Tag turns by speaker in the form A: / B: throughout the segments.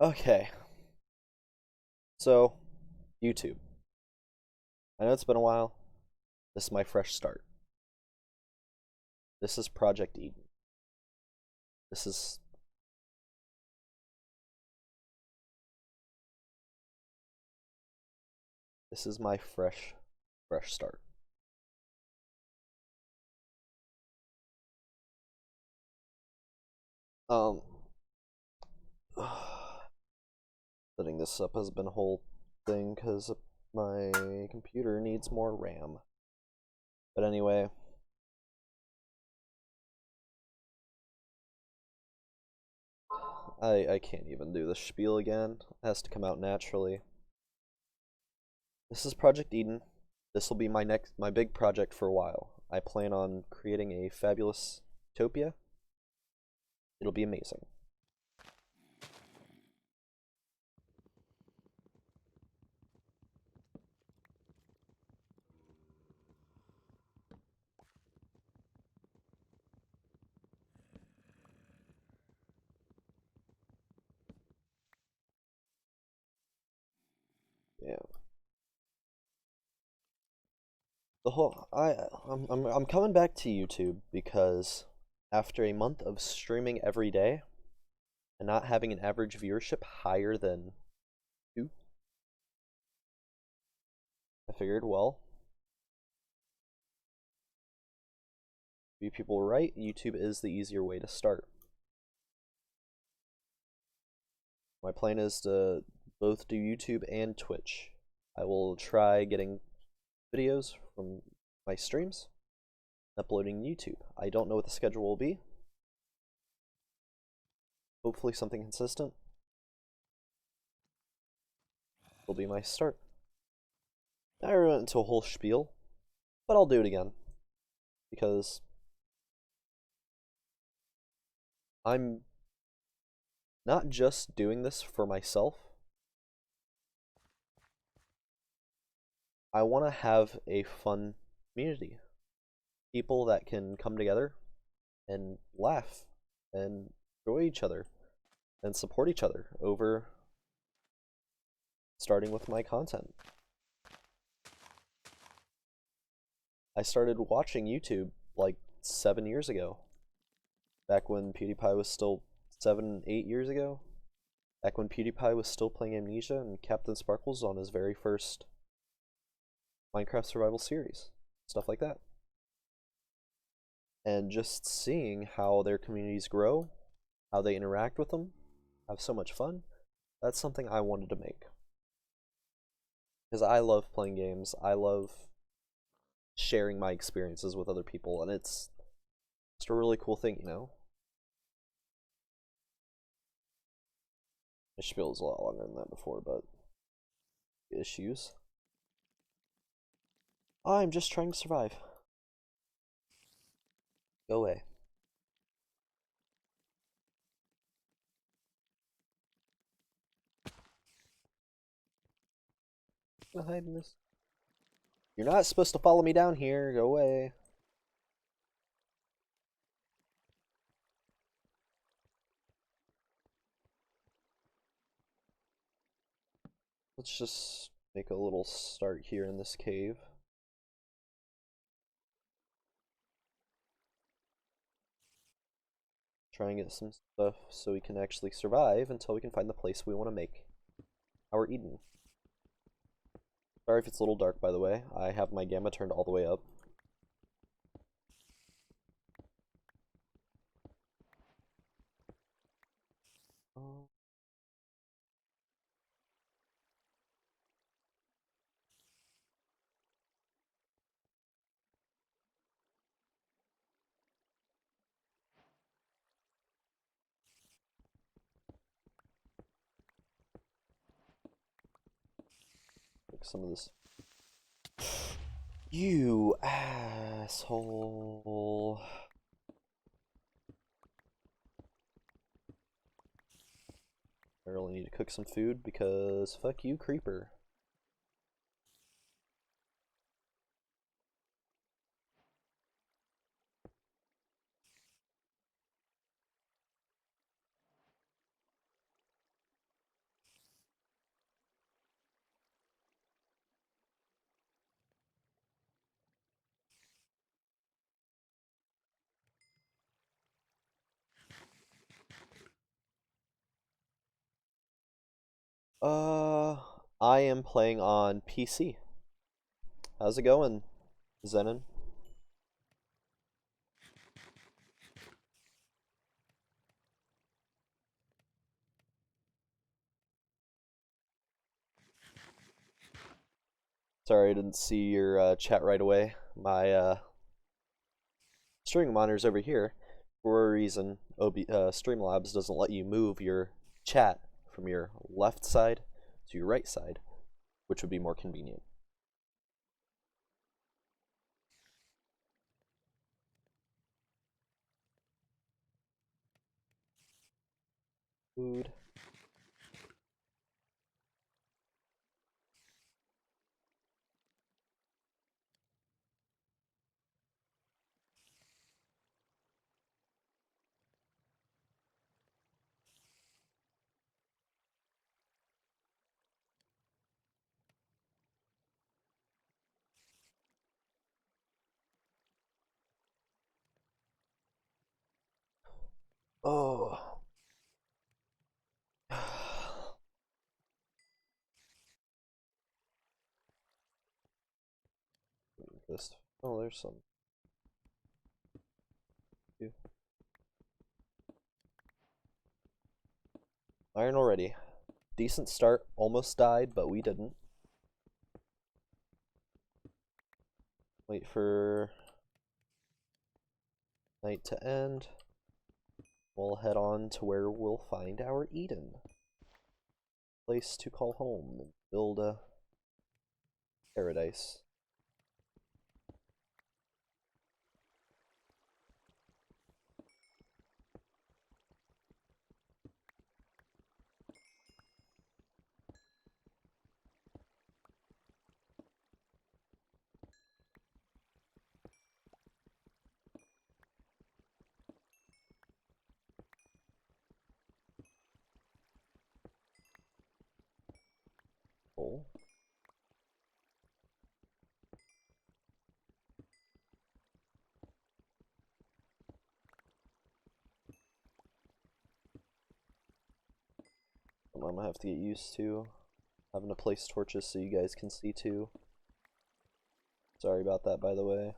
A: Okay, so YouTube. I know it's been a while. This is my fresh start. This is Project Eden. This is this is my fresh start. Um Setting this up has been a whole thing because my computer needs more RAM. But anyway, I can't even do the spiel again. It has to come out naturally. This is Project Eden. This will be my big project for a while. I plan on creating a fabulous utopia. It'll be amazing. Yeah. The whole I'm coming back to YouTube because after a month of streaming every day and not having an average viewership higher than 2, I figured, well, be people right, YouTube is the easier way to start. My plan is to both do YouTube and Twitch. I will try getting videos from my streams, uploading YouTube. I don't know what the schedule will be. Hopefully something consistent will be my start. I went into a whole spiel, but I'll do it again because I'm not just doing this for myself. I want to have a fun community. People that can come together and laugh and enjoy each other and support each other over starting with my content. I started watching YouTube like 7 years ago, back when PewDiePie was still 7, 8 years ago, back when PewDiePie was still playing Amnesia and Captain Sparkles on his very first Minecraft survival series, stuff like that. And just seeing how their communities grow, how they interact with them, have so much fun, that's something I wanted to make. Because I love playing games, I love sharing my experiences with other people, and it's just a really cool thing, you know? My spiel is a lot longer than that before, but issues. I'm just trying to survive. Go away. I'm hide in this. You're not supposed to follow me down here. Go away. Let's just make a little start here in this cave. Try and get some stuff so we can actually survive until we can find the place we want to make our Eden. Sorry if it's a little dark, by the way. I have my gamma turned all the way up. Oh. Like some of this. You asshole. I really need to cook some food because fuck you, creeper. Uh, I am playing on PC. How's it going, Zenon? Sorry I didn't see your chat right away. My streaming monitor's over here. For a reason, Streamlabs doesn't let you move your chat from your left side to your right side, which would be more convenient. Food. Oh. This. Oh, there's some. Iron already. Decent start. Almost died, but we didn't. Wait for night to end. We'll head on to where we'll find our Eden. Place to call home and build a paradise. Oh. I'm gonna have to get used to having to place torches so you guys can see too. Sorry about that, by the way.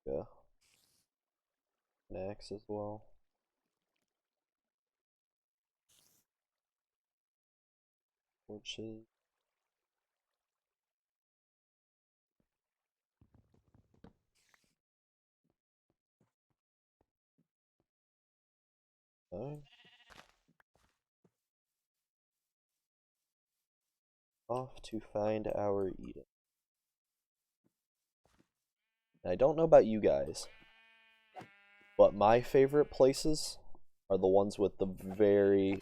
A: Yeah. An axe as well. Torches. Okay. Off to find our Eden. And I don't know about you guys, but my favorite places are the ones with the very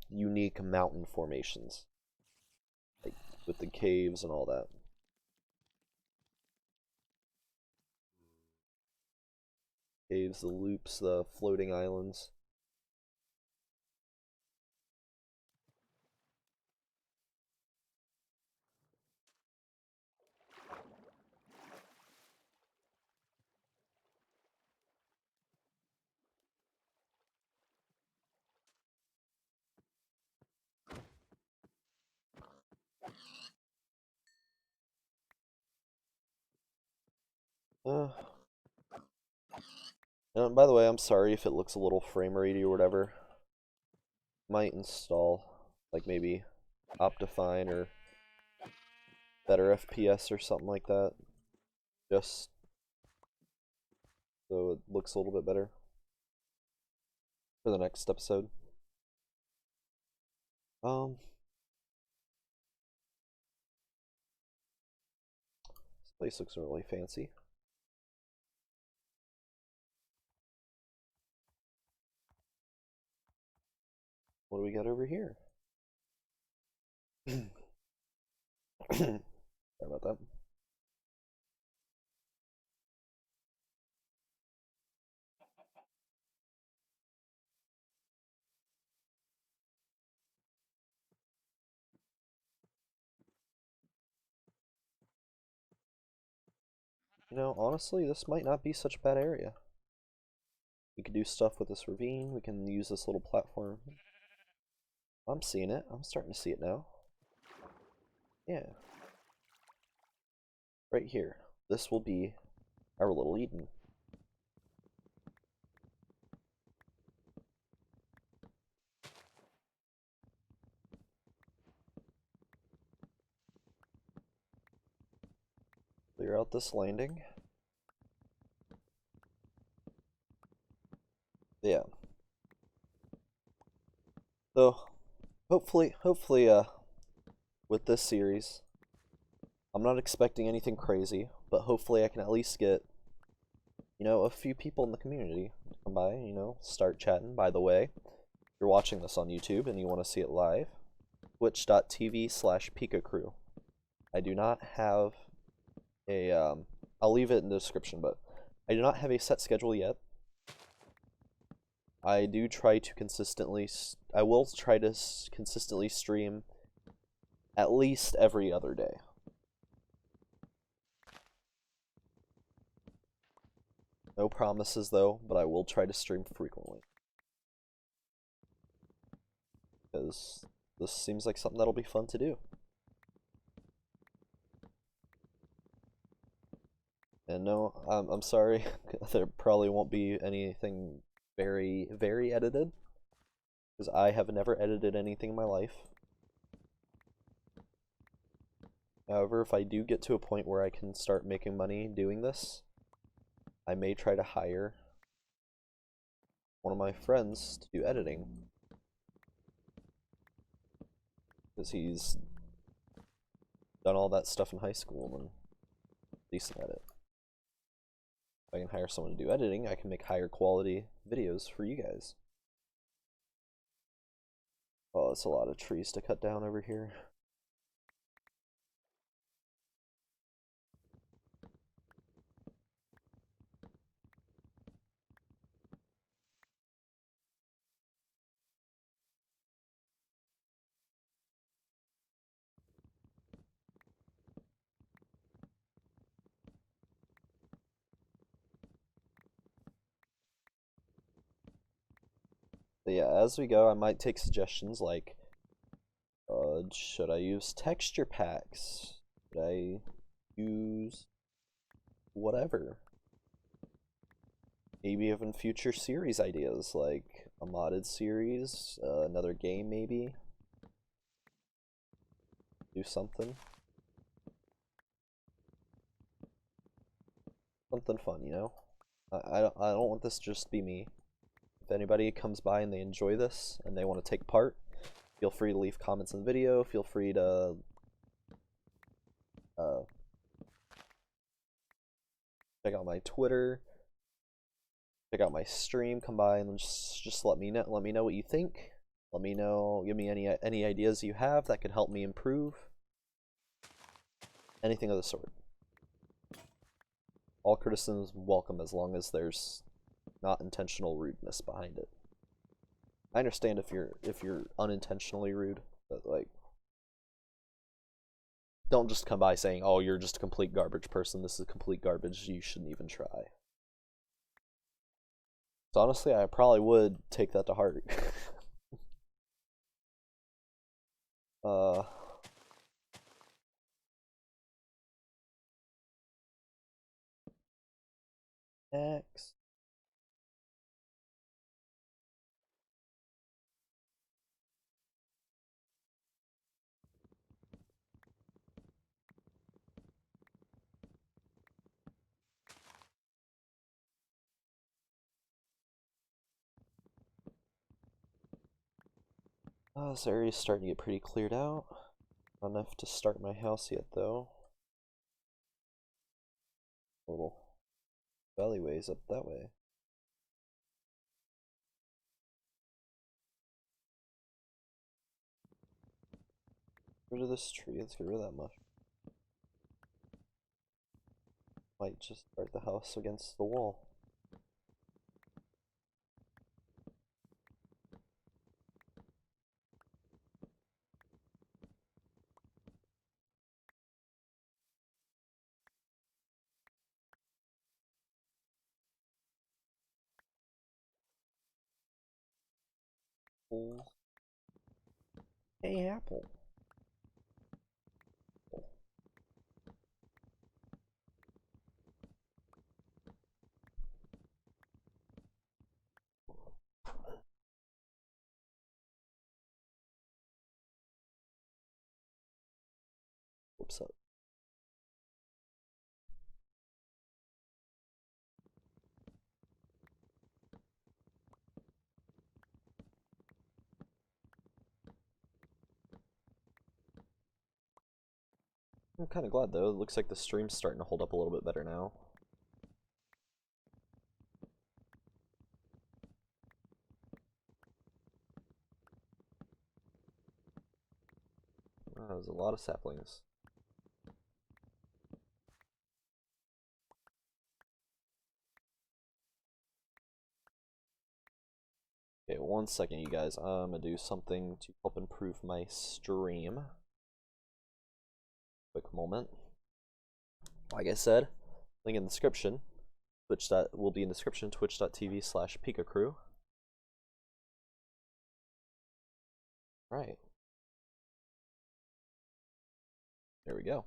A: unique mountain formations. Like with the caves and all that. Caves, the loops, the floating islands. Uh, and by the way, I'm sorry if it looks a little frame ratey or whatever. Might install like maybe Optifine or better FPS or something like that, just so it looks a little bit better for the next episode. Um, this place looks really fancy. What do we got over here? Sorry about that. You know, honestly, this might not be such a bad area. We could do stuff with this ravine. We can use this little platform. I'm seeing it. I'm starting to see it now. Yeah. Right here. This will be our little Eden. Clear out this landing. Yeah. So, hopefully, with this series, I'm not expecting anything crazy, but hopefully I can at least get, you know, a few people in the community to come by, you know, start chatting. By the way, if you're watching this on YouTube and you want to see it live, twitch.tv/PikaCrew. I do not have a, I'll leave it in the description, but I do not have a set schedule yet. I do try to consistently, I will try to consistently stream at least every other day. No promises though, but I will try to stream frequently. Because this seems like something that'll be fun to do. And no, I'm sorry, there probably won't be anything very edited. Because I have never edited anything in my life. However, if I do get to a point where I can start making money doing this, I may try to hire one of my friends to do editing. Because he's done all that stuff in high school and decent at it. If I can hire someone to do editing, I can make higher quality videos for you guys. Oh, that's a lot of trees to cut down over here. But yeah, as we go, I might take suggestions like, should I use texture packs? Should I use whatever? Maybe even future series ideas, like a modded series, another game maybe. Do something. Something fun, you know? I don't want this to just be me. If anybody comes by and they enjoy this and they want to take part, feel free to leave comments in the video. Feel free to check out my Twitter, check out my stream. Come by and just let me know what you think. Let me know. Give me any ideas you have that could help me improve. Anything of the sort. All criticisms welcome as long as there's not intentional rudeness behind it. I understand if you're unintentionally rude, but like, don't just come by saying, "Oh, you're just a complete garbage person. This is complete garbage. You shouldn't even try." So honestly, I probably would take that to heart. uh, next. This area's starting to get pretty cleared out. Not enough to start my house yet, though. Little alleyways up that way. Get rid of this tree. Let's get rid of that mush. Might just start the house against the wall. apples. Hey, apple. Whoops up. I'm kind of glad though. It looks like the stream's starting to hold up a little bit better now. Wow, there's a lot of saplings. Okay, 1 second, you guys. I'm gonna do something to help improve my stream. Quick moment. Like I said, link in the description. Twitch will be in the description. Twitch.tv/PikaCrew. Right. There we go.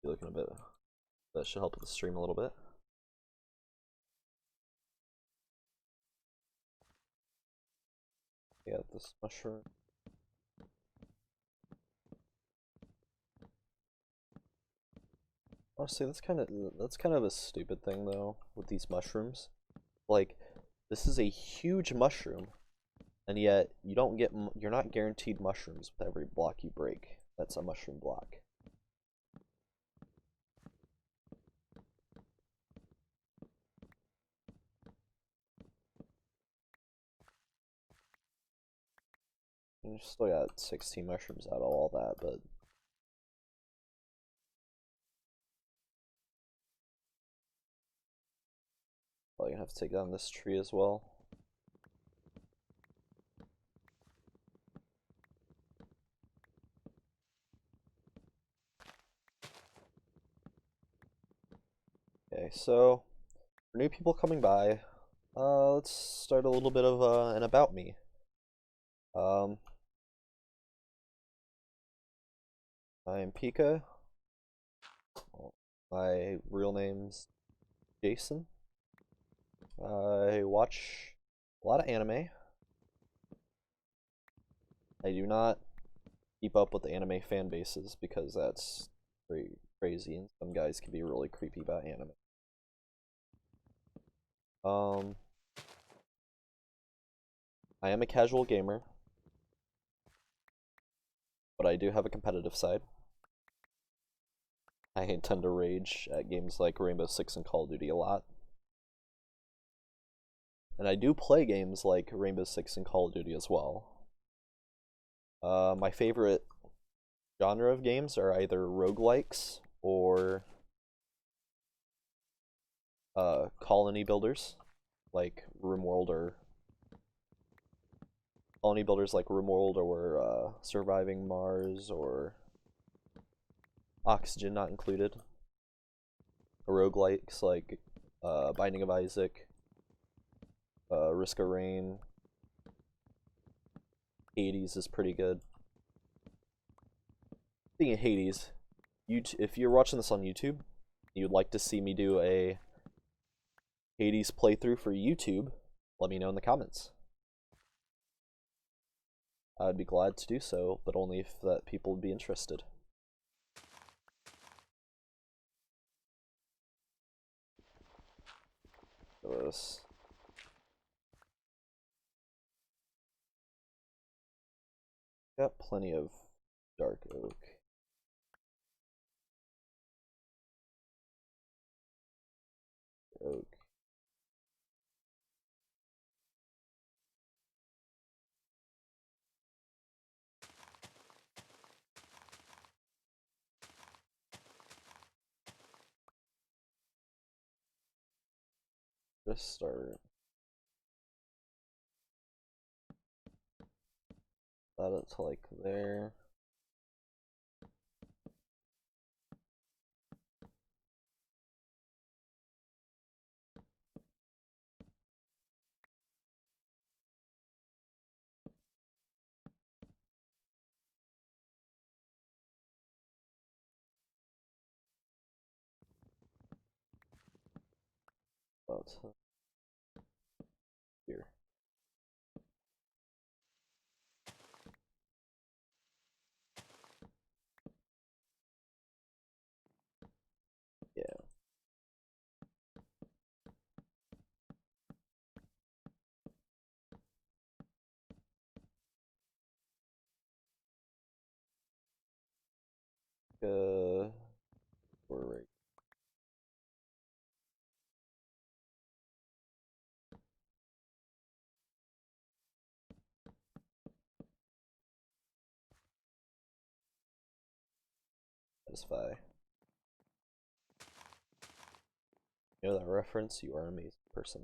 A: Be looking a bit. That should help with the stream a little bit. Yeah, this mushroom. Honestly, that's kind of a stupid thing though with these mushrooms. Like, this is a huge mushroom, and yet you're not guaranteed mushrooms with every block you break. That's a mushroom block. You still got 16 mushrooms out of all that, but probably gonna have to take down this tree as well. Okay, so for new people coming by, let's start a little bit of an about me. I am Pika. My real name's Jason. I watch a lot of anime. I do not keep up with the anime fan bases because that's very crazy, and some guys can be really creepy about anime. I am a casual gamer, but I do have a competitive side. I tend to rage at games like Rainbow Six and Call of Duty a lot. And I do play games like Rainbow Six and Call of Duty as well. My favorite genre of games are either roguelikes or colony builders like RimWorld or Surviving Mars or Oxygen not included. Roguelikes like Binding of Isaac, Risk of Rain, Hades is pretty good. Speaking of Hades, if you're watching this on YouTube, you'd like to see me do a Hades playthrough for YouTube, let me know in the comments. I'd be glad to do so, but only if that people would be interested. This. Got plenty of dark oak. Oak. Just start. That it's like there. about here. Yeah. We're right. Satisfy. You know that reference? You are an amazing person.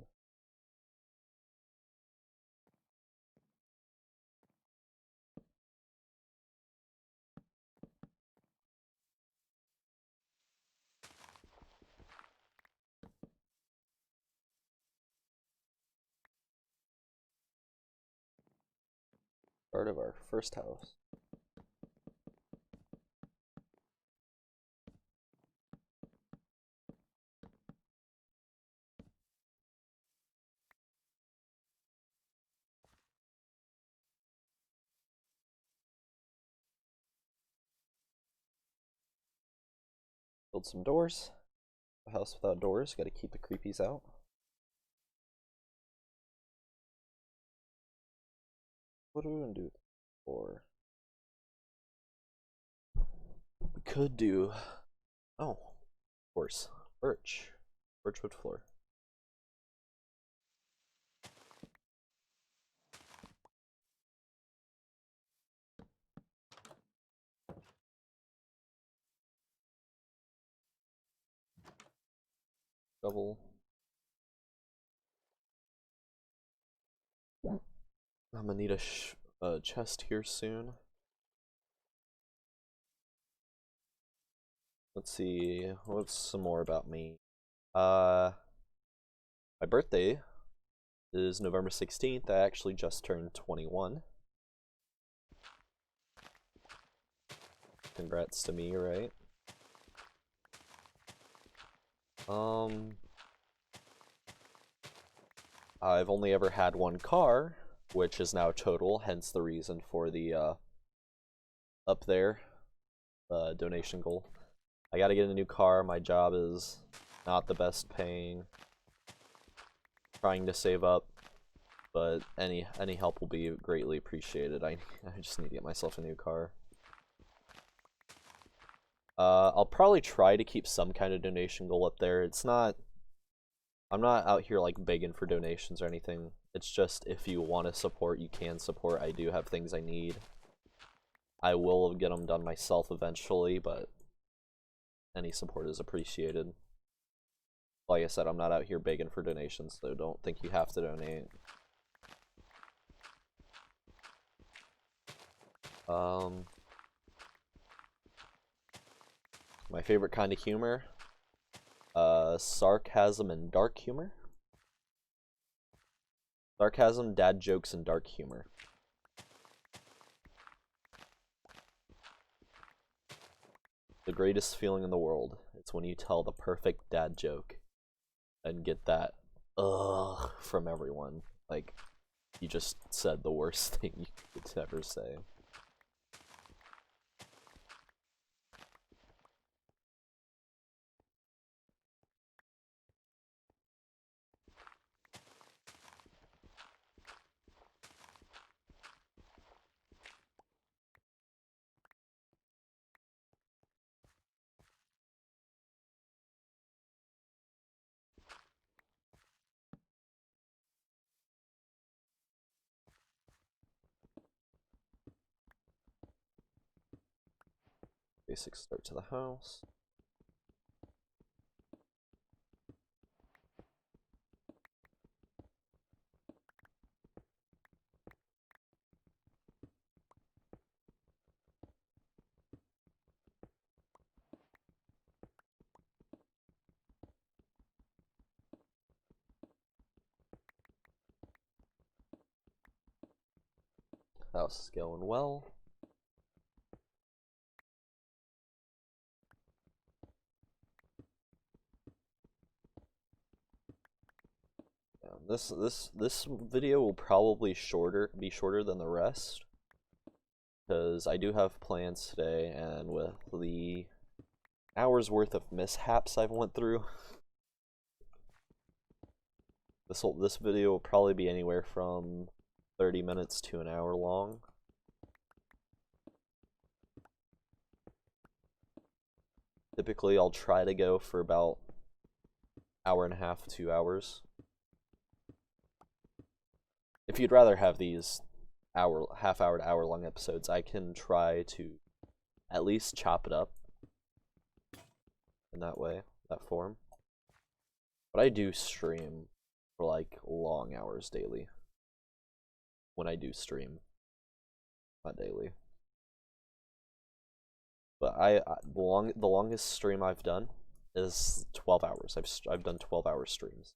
A: Part of our first house. Build some doors. A house without doors, gotta keep the creepies out. What are we gonna do for? We could do. Oh, of course. Birch. Birchwood floor. Double. I'm gonna need a chest here soon. Let's see. What's some more about me? My birthday is November 16th. I actually just turned 21. Congrats to me, right? I've only ever had one car, which is now total, hence the reason for the up there donation goal. I gotta get a new car. My job is not the best paying. Trying to save up, but any help will be greatly appreciated. I just need to get myself a new car. I'll probably try to keep some kind of donation goal up there. It's not. I'm not out here like begging for donations or anything. It's just if you want to support, you can support. I do have things I need. I will get them done myself eventually, but any support is appreciated. Like I said, I'm not out here begging for donations, so don't think you have to donate. My favorite kind of humor, sarcasm and dark humor. Sarcasm, dad jokes, and dark humor. The greatest feeling in the world. It's when you tell the perfect dad joke and get that ugh from everyone. Like, you just said the worst thing you could ever say. Basic start to the house. House is going well. This video will probably be shorter than the rest, because I do have plans today, and with the hours worth of mishaps I've went through, this video will probably be anywhere from 30 minutes to an hour long. Typically, I'll try to go for about hour and a half, 2 hours. If you'd rather have these half hour to hour long episodes, I can try to at least chop it up in that way, that form. But I do stream for like long hours daily. When I do stream, not daily. But the longest stream I've done is 12 hours. I've done 12-hour streams.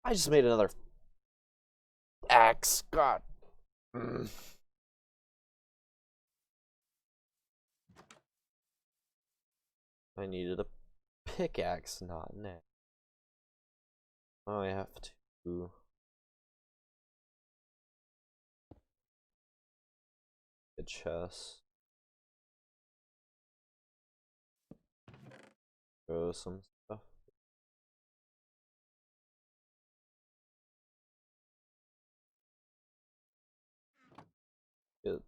A: I just made another axe. God. I needed a pickaxe, not an axe. Now I have to a chest. Throw some stuff. Good.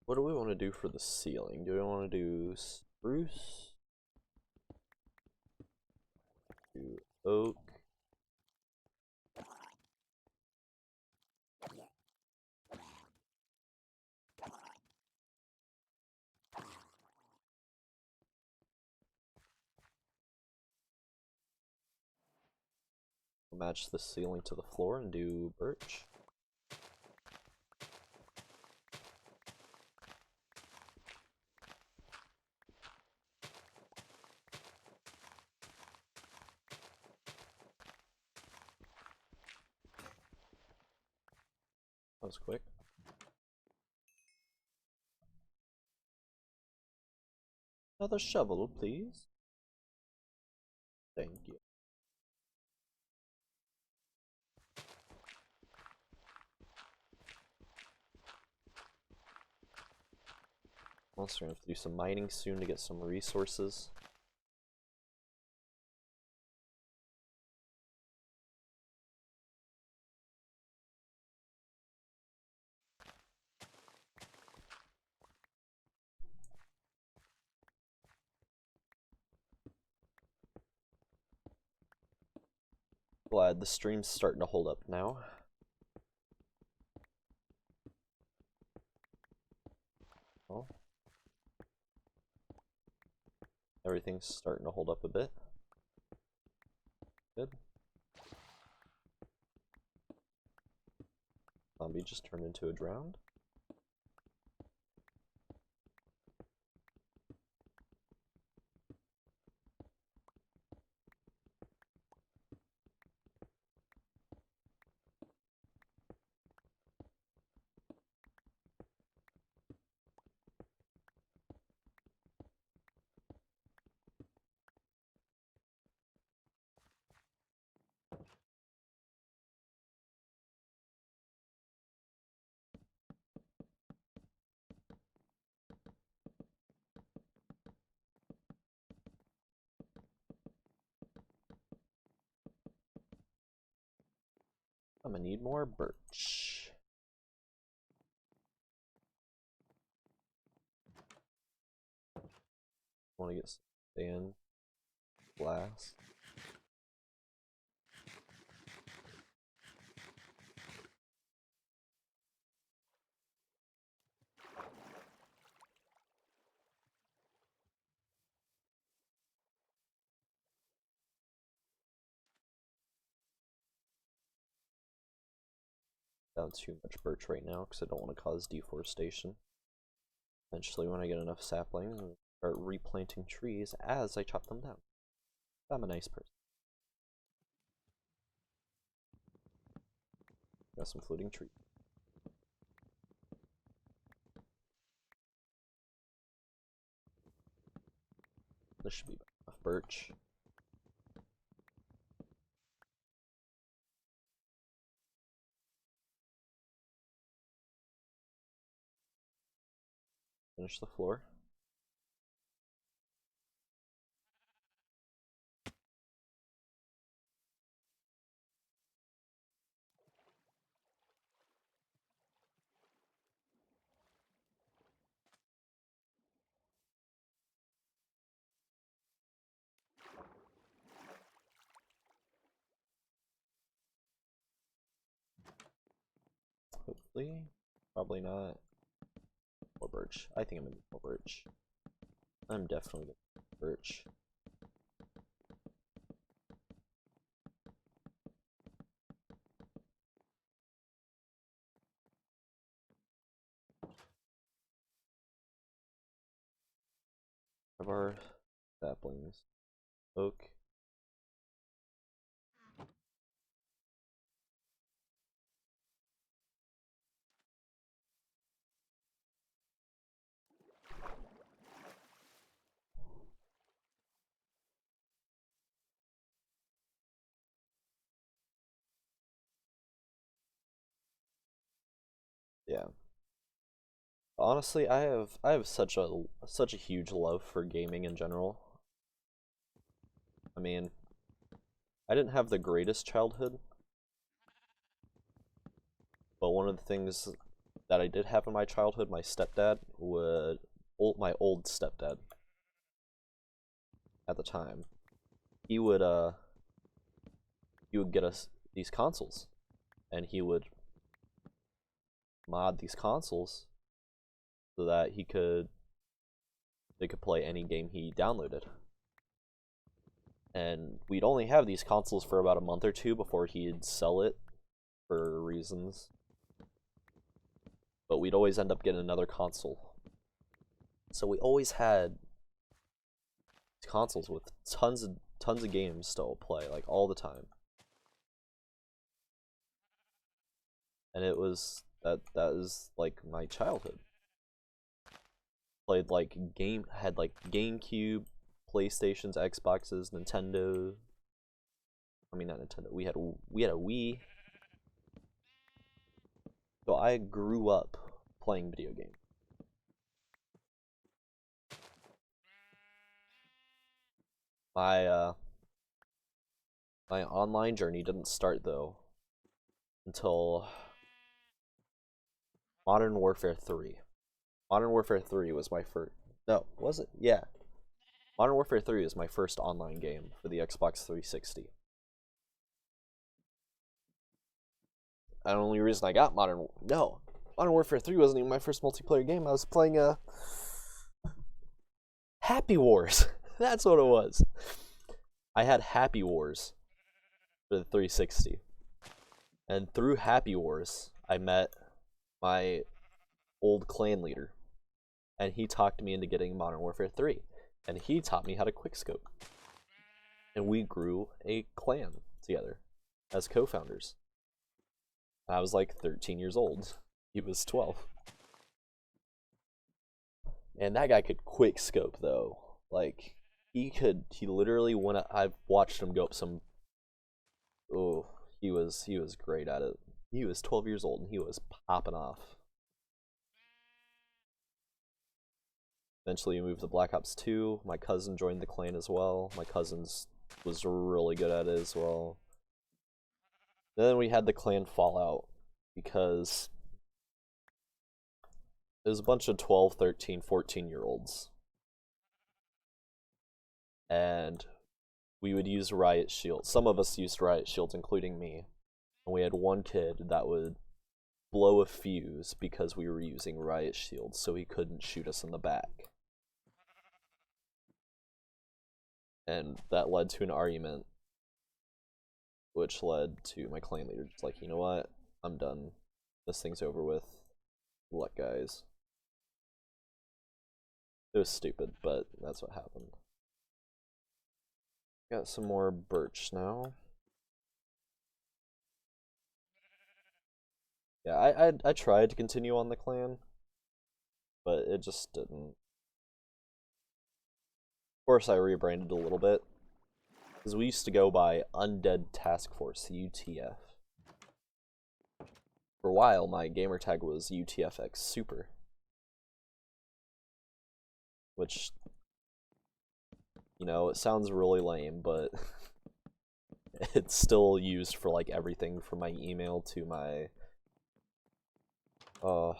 A: What do we want to do for the ceiling? Do we want to do spruce? Do oak? Match the ceiling to the floor and do birch. That was quick. Another shovel, please. Thank you. Also, we're gonna have to do some mining soon to get some resources. Glad the stream's starting to hold up now. Well, everything's starting to hold up a bit. Good. Zombie just turned into a drowned. I'm gonna need more birch. I want to get sand, glass. down too much birch right now because I don't want to cause deforestation. Eventually, when I get enough saplings, I'll start replanting trees as I chop them down. I'm a nice person. Got some floating trees. This should be enough birch. Finish the floor. Hopefully. Probably not. More birch. I think I'm gonna need more birch. I'm definitely gonna need birch. Of our saplings. Oak. Yeah. Honestly, I have such a huge love for gaming in general. I mean, I didn't have the greatest childhood, but one of the things that I did have in my childhood, my stepdad would my old stepdad at the time, he would get us these consoles, and he would mod these consoles so that they could play any game he downloaded. And we'd only have these consoles for about a month or two before he'd sell it for reasons. But we'd always end up getting another console. So we always had consoles with tons of games to play, like all the time. And it was that is like my childhood. Played like had like GameCube, PlayStations, Xboxes, Nintendo. I mean, not Nintendo. We had a Wii. So I grew up playing video games. My my online journey didn't start though until Modern Warfare 3. Modern Warfare 3 was my first. No, was it? Yeah. Modern Warfare 3 is my first online game for the Xbox 360. And the only reason I got Modern Warfare 3 wasn't even my first multiplayer game. I was playing Happy Wars. That's what it was. I had Happy Wars for the 360. And through Happy Wars, I met my old clan leader. And he talked me into getting Modern Warfare 3. And he taught me how to quickscope. And we grew a clan together as co-founders. I was like 13 years old. He was 12. And that guy could quickscope though. Like he literally I've watched him go up some. Oh, he was great at it. He was 12 years old and he was popping off. Eventually, we moved to Black Ops 2. My cousin joined the clan as well. My cousin was really good at it as well. Then we had the clan fallout because it was a bunch of 12, 13, 14-year-olds. And we would use riot shields. Some of us used riot shields, including me. And we had one kid that would blow a fuse because we were using riot shields, so he couldn't shoot us in the back. And that led to an argument, which led to my clan leader just like, you know what, I'm done this thing's over with. Good luck, guys. It was stupid, but that's what happened. Got some more birch now. Yeah, I tried to continue on the clan, but it just didn't. Of course, I rebranded a little bit, because we used to go by Undead Task Force, UTF. For a while, my gamer tag was UTFX Super, which, you know, it sounds really lame, but it's still used for like everything from my email to my but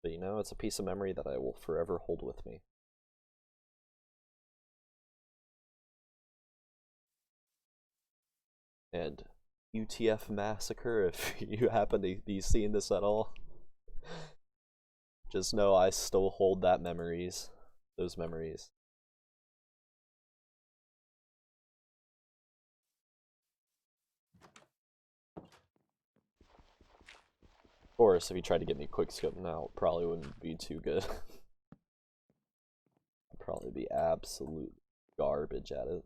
A: you know, it's a piece of memory that I will forever hold with me. And UTF Massacre, if you happen to be seeing this at all, just know I still hold those memories. Of course, if you tried to get me quickscope now, it probably wouldn't be too good. I'd probably be absolute garbage at it.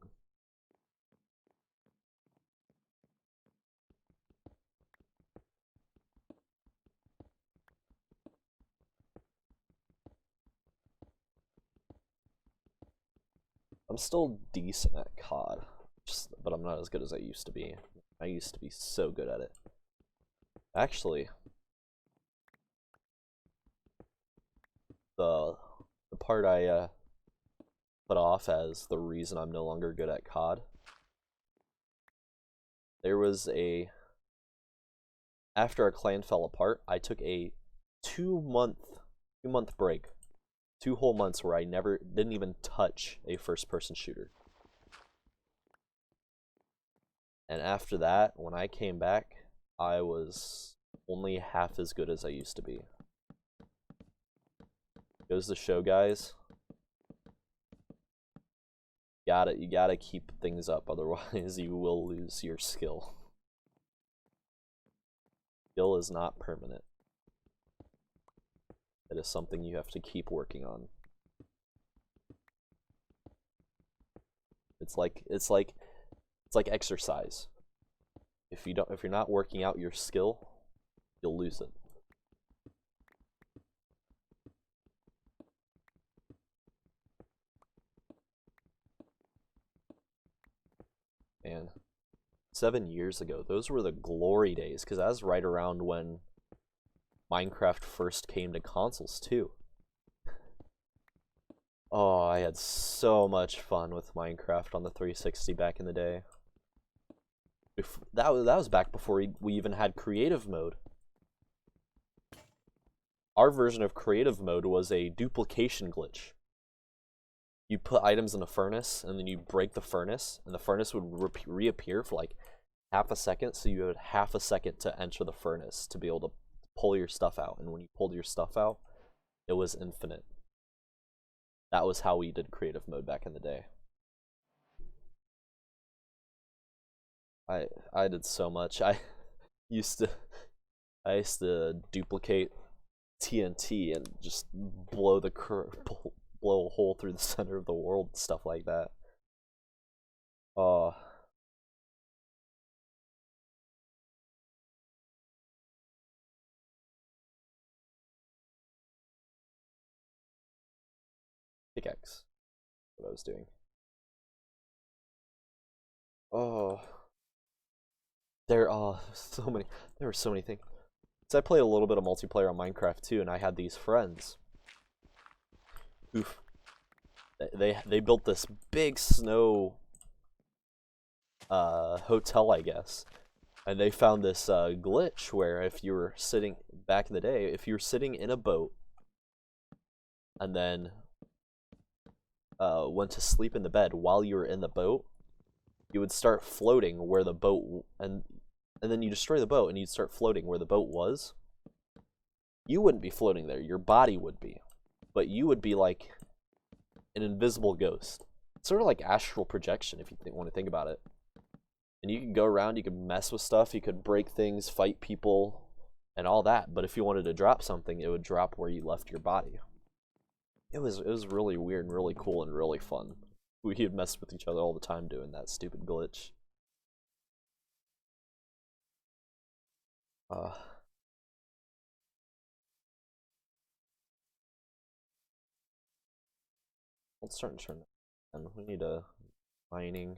A: I'm still decent at COD, but I'm not as good as I used to be. I used to be so good at it. Actually, the part I put off as the reason I'm no longer good at COD, there was after our clan fell apart, I took a 2-month break. 2 whole months where I didn't even touch a first-person shooter. And after that, when I came back, I was only half as good as I used to be. Goes to show, guys, you gotta keep things up, otherwise you will lose your skill. Skill is not permanent. It is something you have to keep working on. It's like exercise. If you're not working out your skill, you'll lose it. Man, 7 years ago, those were the glory days, because that was right around when Minecraft first came to consoles too. Oh, I had so much fun with Minecraft on the 360 back in the day. That was back before we even had creative mode. Our version of creative mode was a duplication glitch. You put items in a furnace, and then you break the furnace, and the furnace would reappear for like half a second, so you had half a second to enter the furnace to be able to pull your stuff out. And when you pulled your stuff out, it was infinite. That was how we did creative mode back in the day. I did so much. I used to duplicate TNT and just blow blow a hole through the center of the world, stuff like that. Pickaxe. What I was doing. There are so many things. So I played a little bit of multiplayer on Minecraft too, and I had these friends. Oof. They built this big snow hotel, I guess. And they found this glitch where if you were sitting back in the day, if you were sitting in a boat and then went to sleep in the bed while you were in the boat, you would start floating where the boat and then you destroy the boat and you'd start floating where the boat was. You wouldn't be floating there, your body would be, but you would be like an invisible ghost. It's sort of like astral projection if you want to think about it. And you could go around, you could mess with stuff, you could break things, fight people, and all that. But if you wanted to drop something, it would drop where you left your body. It was really weird and really cool and really fun. We had messed with each other all the time doing that stupid glitch. Let's start to turn. And we need a mining.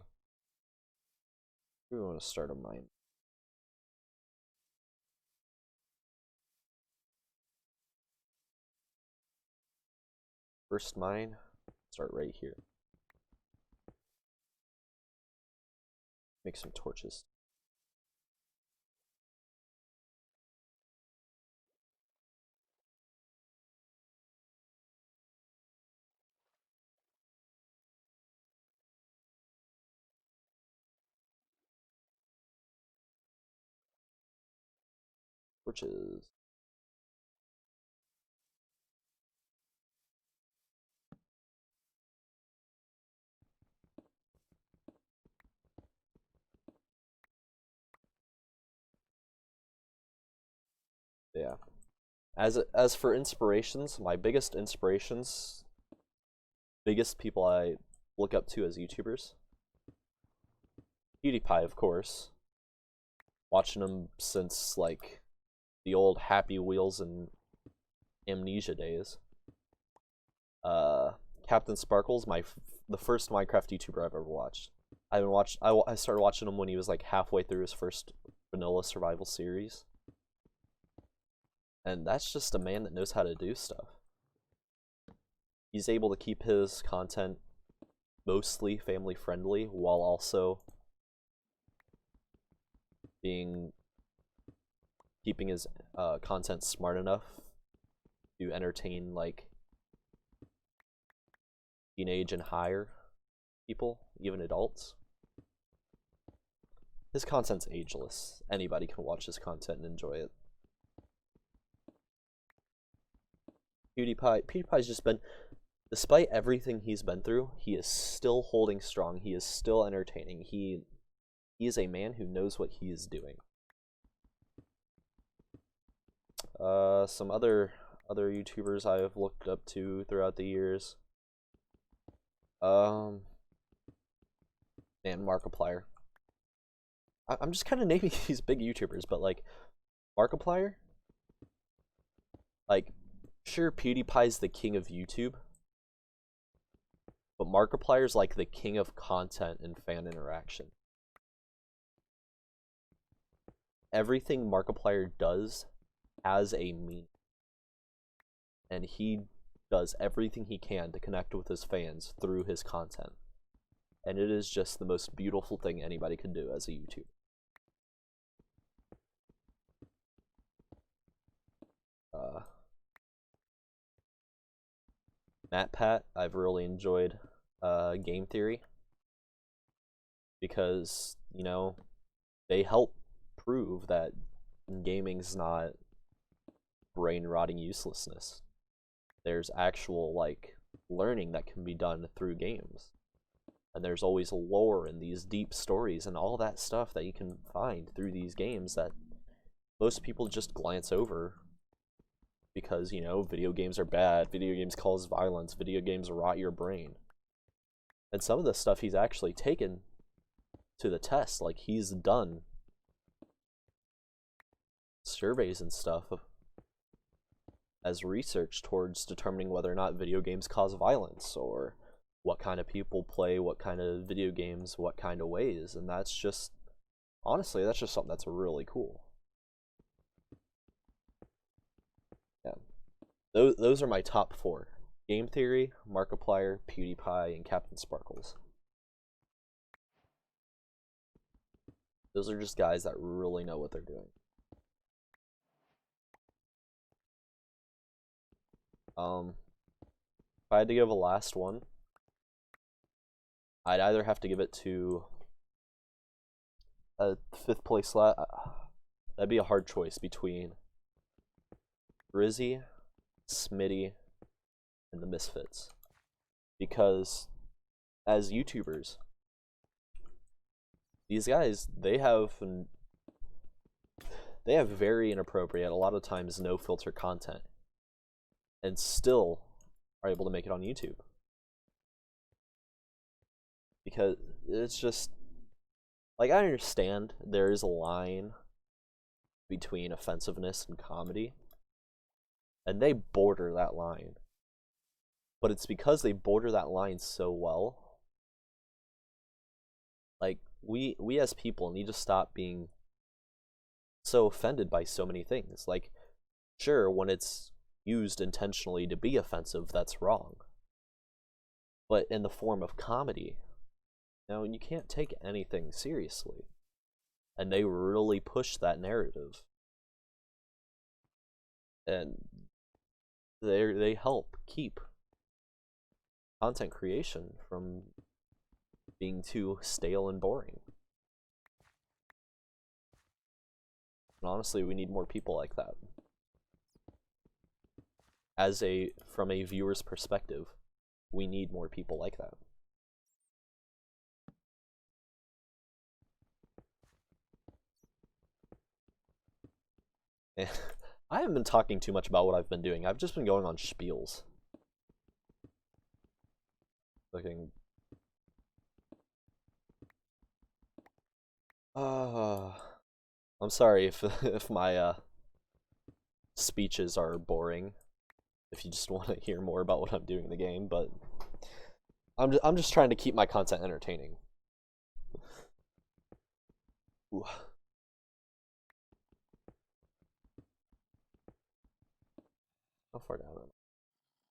A: We want to start a mine. First mine, start right here. Make some torches. Torches. Yeah. As for inspirations, my biggest inspirations, biggest people I look up to as YouTubers, PewDiePie, of course. Watching him since like the old Happy Wheels and Amnesia days. Captain Sparkle's the first Minecraft YouTuber I've ever watched. I started watching him when he was like halfway through his first vanilla survival series. And that's just a man that knows how to do stuff. He's able to keep his content mostly family friendly while also keeping his content smart enough to entertain like teenage and higher people, even adults. His content's ageless. Anybody can watch his content and enjoy it. PewDiePie's just been, despite everything he's been through, he is still holding strong. He is still entertaining. He is a man who knows what he is doing. Some other YouTubers I have looked up to throughout the years. Man, Markiplier. I'm just kind of naming these big YouTubers, but like Markiplier, like sure PewDiePie's the king of YouTube, but Markiplier's like the king of content and fan interaction. Everything Markiplier does has a meaning, and he does everything he can to connect with his fans through his content. And it is just the most beautiful thing anybody can do as a YouTuber. MatPat, I've really enjoyed Game Theory because, you know, they help prove that gaming's not brain-rotting uselessness. There's actual, like, learning that can be done through games. And there's always lore and these deep stories and all that stuff that you can find through these games that most people just glance over because, you know, video games are bad, video games cause violence, video games rot your brain. And some of the stuff he's actually taken to the test, like he's done surveys and stuff as research towards determining whether or not video games cause violence or what kind of people play what kind of video games, what kind of ways. And that's just, honestly, that's just something that's really cool. Yeah. Those are my top 4. Game Theory, Markiplier, PewDiePie, and Captain Sparkles. Those are just guys that really know what they're doing. If I had to give a last one, I'd either have to give it to a 5th place slot. That'd be a hard choice between Rizzy, Smitty, and the Misfits. Because as YouTubers, these guys, they have very inappropriate, a lot of times no filter content, and still are able to make it on YouTube. Because it's just, like, I understand there is a line between offensiveness and comedy, and they border that line. But it's because they border that line so well. Like, we as people need to stop being so offended by so many things. Like, sure, when it's used intentionally to be offensive, that's wrong. But in the form of comedy, you can't take anything seriously. And they really push that narrative. And they help keep content creation from being too stale and boring. And honestly, we need more people like that. From a viewer's perspective, we need more people like that. And I haven't been talking too much about what I've been doing. I've just been going on spiels. Looking. I'm sorry if my speeches are boring. If you just want to hear more about what I'm doing in the game, but I'm just trying to keep my content entertaining. Ooh. How far down am I?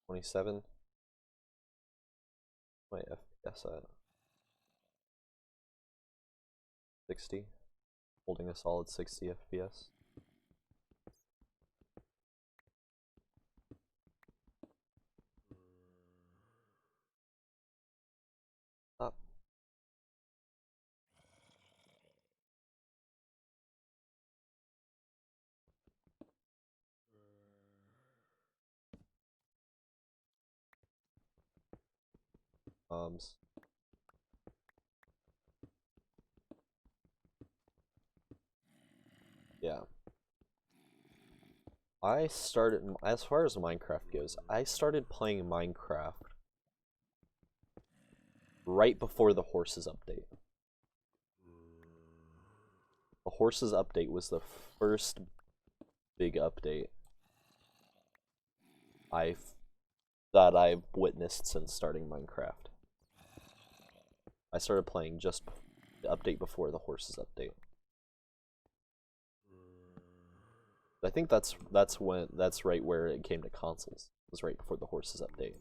A: 27? My FPS at 60. Holding a solid 60 FPS. Up. Yeah. I started, as far as Minecraft goes, I started playing Minecraft right before the horses update. The horses update was the first big update that I've witnessed since starting Minecraft. I started playing just the update before the horses update. I think that's right where it came to consoles. It was right before the horses update.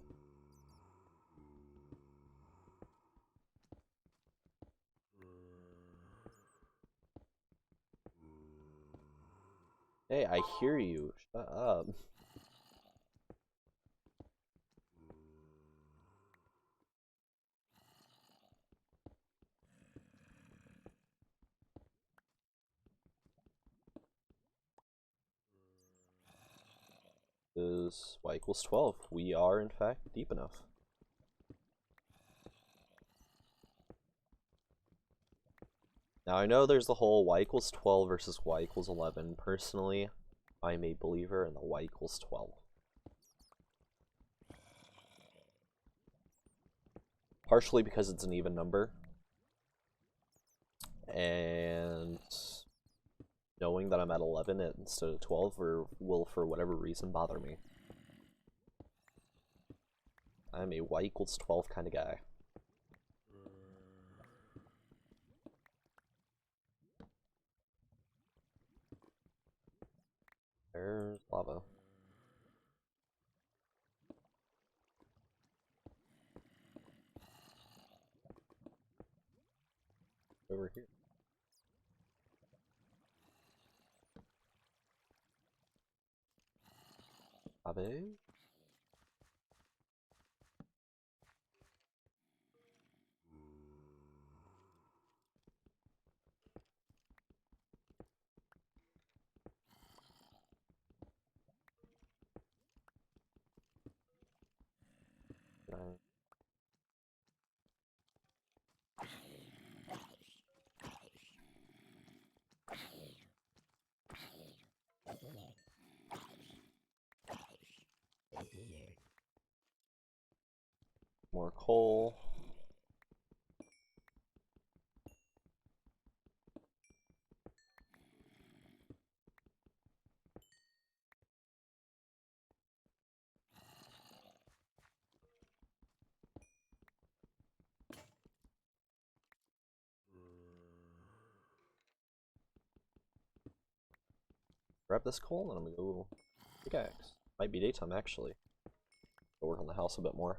A: Hey, I hear you. Shut up. Is y equals 12. We are, in fact, deep enough. Now, I know there's the whole y equals 12 versus y equals 11. Personally, I'm a believer in the y equals 12. Partially because it's an even number. And knowing that I'm at 11 instead of 12 will, for whatever reason, bother me. I'm a y equals 12 kind of guy. There's lava. Over here. Abe? More coal. Grab this coal and I'm gonna go pickaxe. Might be daytime actually. Go work on the house a bit more.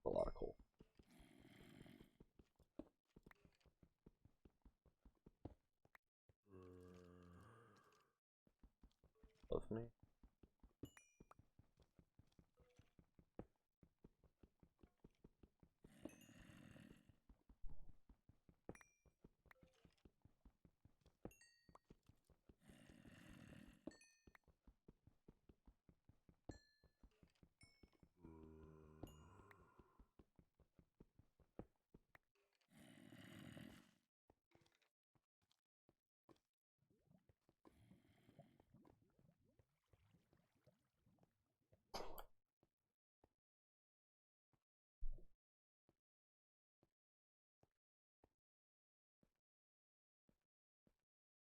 A: A lot of coal. Love me.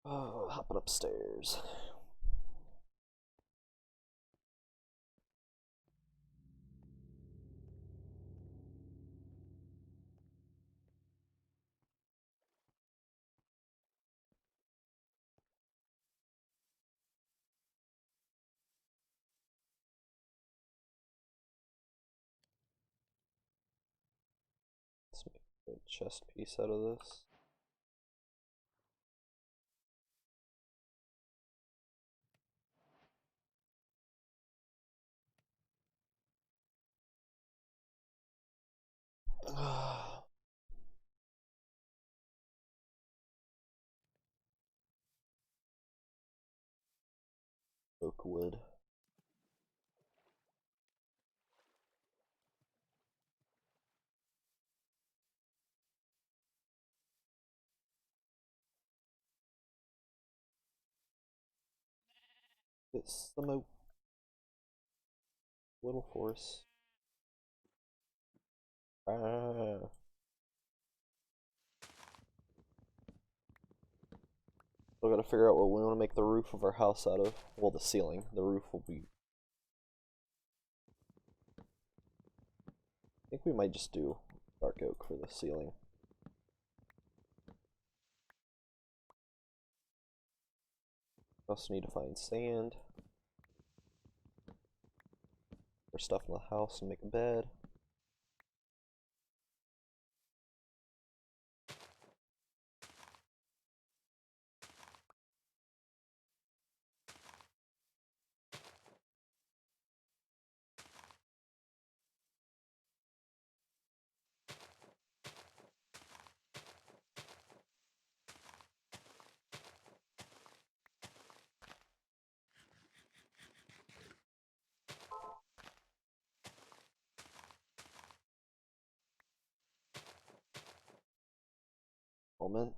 A: Oh, hopping upstairs. Let's make a chest piece out of this. Oak wood. Get some oak. Little force. Ah. Still gotta figure out what we want to make the roof of our house out of. Well, the ceiling. The roof will be... I think we might just do dark oak for the ceiling. Also need to find sand for stuff in the house and make a bed. Moment.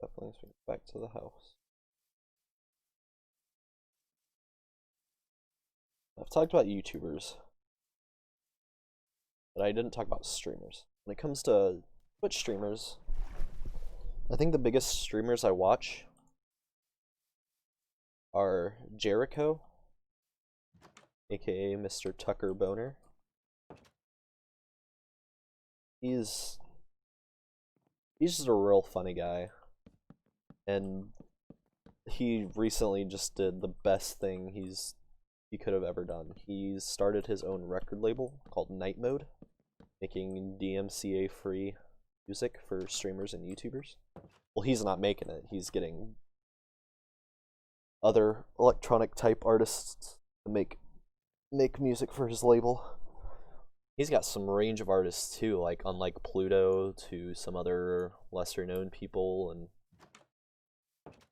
A: Definitely swing back to the house. I've talked about YouTubers, but I didn't talk about streamers. When it comes to Twitch streamers, I think the biggest streamers I watch are Jericho, aka Mr. Tucker Boner. He's just a real funny guy, and he recently just did the best thing he could have ever done. He's started his own record label called Night Mode, making DMCA free music for streamers and YouTubers. Well, he's not making it. He's getting other electronic type artists to make music for his label. He's got some range of artists too, like unlike Pluto to some other lesser known people, and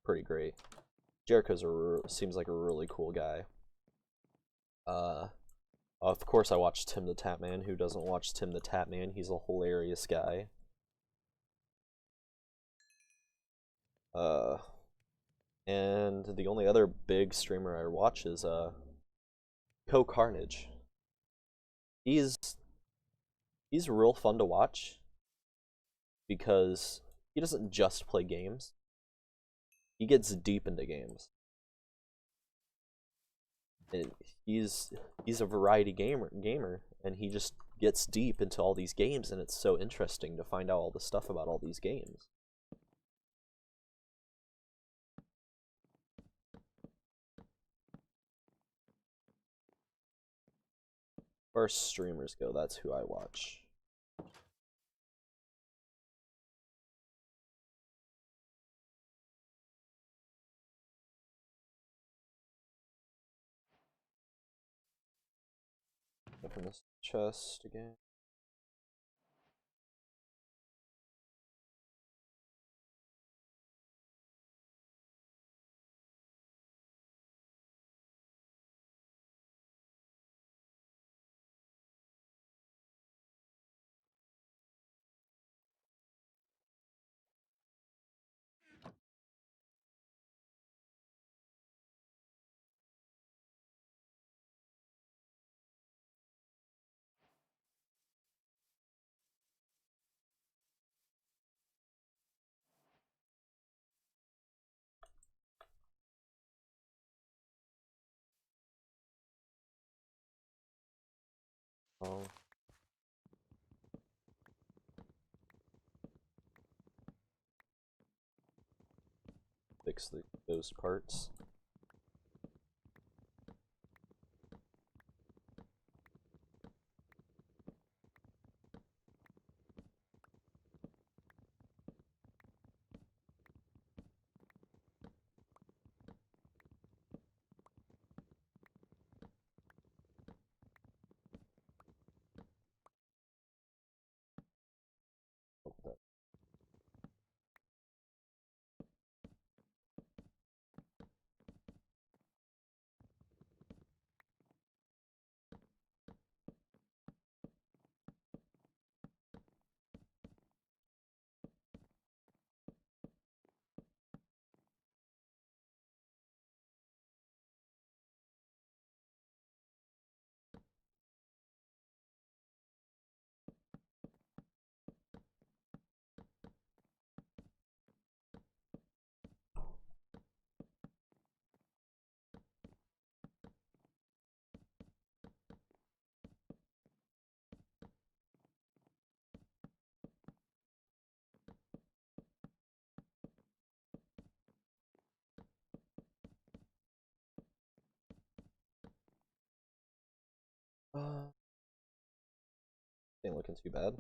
A: pretty great. Jericho's seems like a really cool guy. Of course I watch Tim the Tatman. Who doesn't watch Tim the Tatman? He's a hilarious guy. And the only other big streamer I watch is Carnage. He's real fun to watch because he doesn't just play games. He gets deep into games. And he's a variety gamer, and he just gets deep into all these games, and it's so interesting to find out all the stuff about all these games. As far as streamers go, that's who I watch. Open this chest again. Oh. Fix those parts. Ain't looking too bad.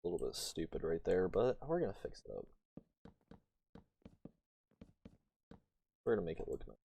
A: A little bit stupid right there, but we're gonna fix it up. We're gonna make it look nice.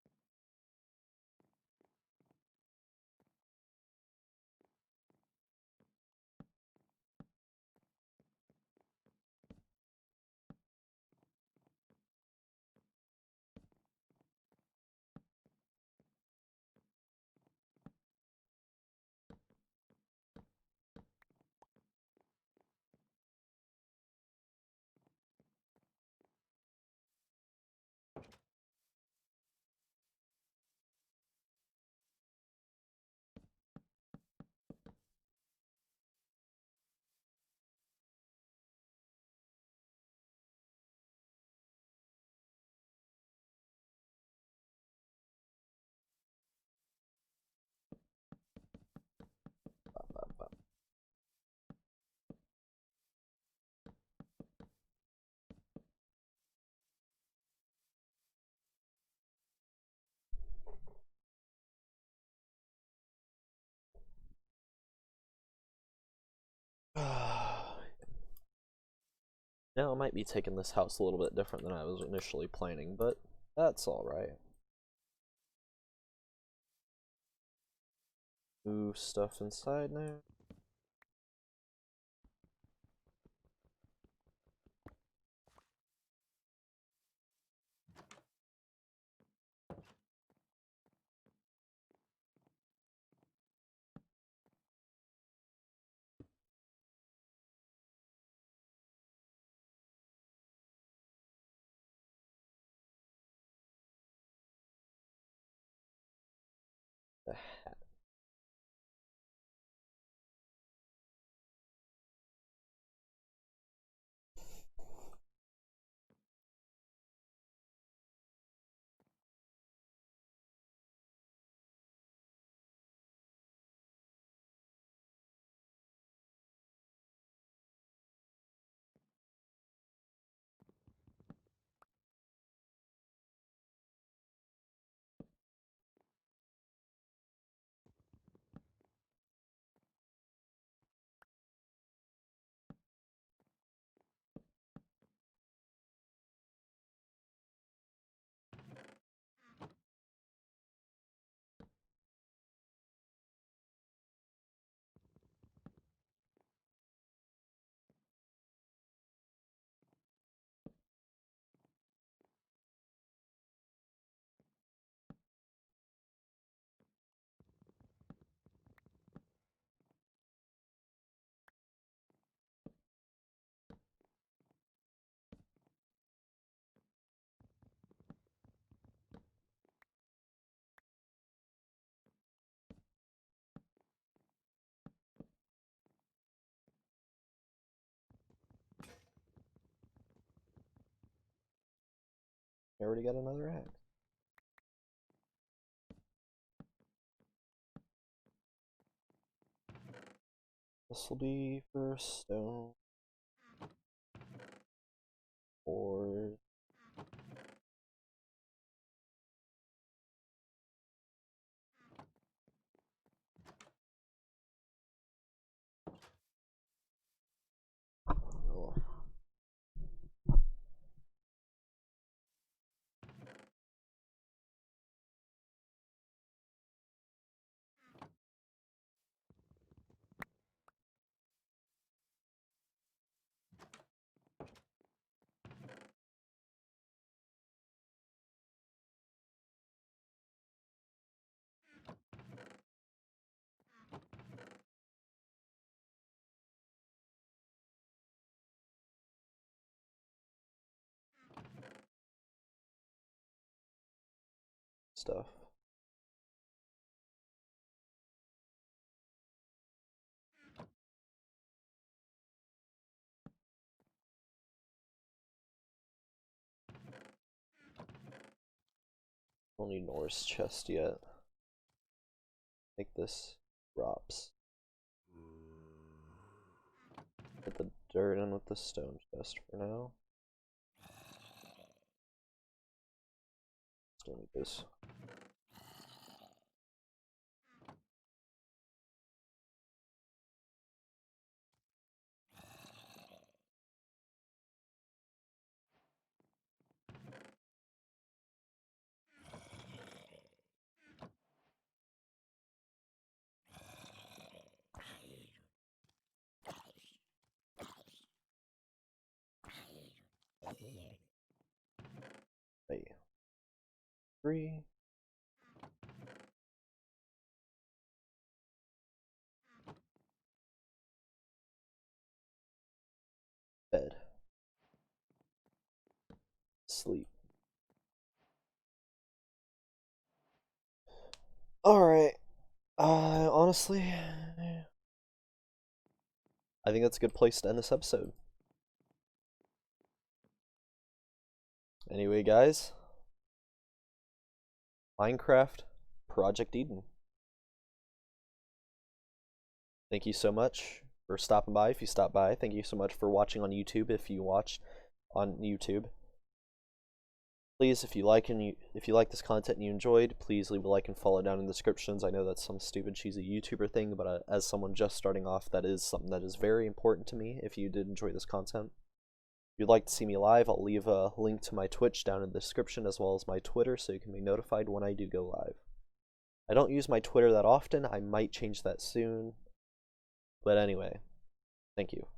A: Now I might be taking this house a little bit different than I was initially planning, but that's alright. Move stuff inside now. The hat. I already got another axe. This will be for stone. Or oh. Stuff. Don't need Norris chest yet. Make this drops. Put the dirt in with the stone chest for now. Still need this. Hey. 3. Bed. Sleep. Alright. Honestly, I think that's a good place to end this episode. Anyway, guys, Minecraft Project Eden. Thank you so much for stopping by. If you stopped by, thank you so much for watching on YouTube. If you watch on YouTube, please, if you like this content and you enjoyed, please leave a like and follow down in the descriptions. I know that's some stupid cheesy YouTuber thing, but as someone just starting off, that is something that is very important to me. If you did enjoy this content, you'd like to see me live, I'll leave a link to my Twitch down in the description as well as my Twitter so you can be notified when I do go live. I don't use my Twitter that often, I might change that soon. But anyway, thank you.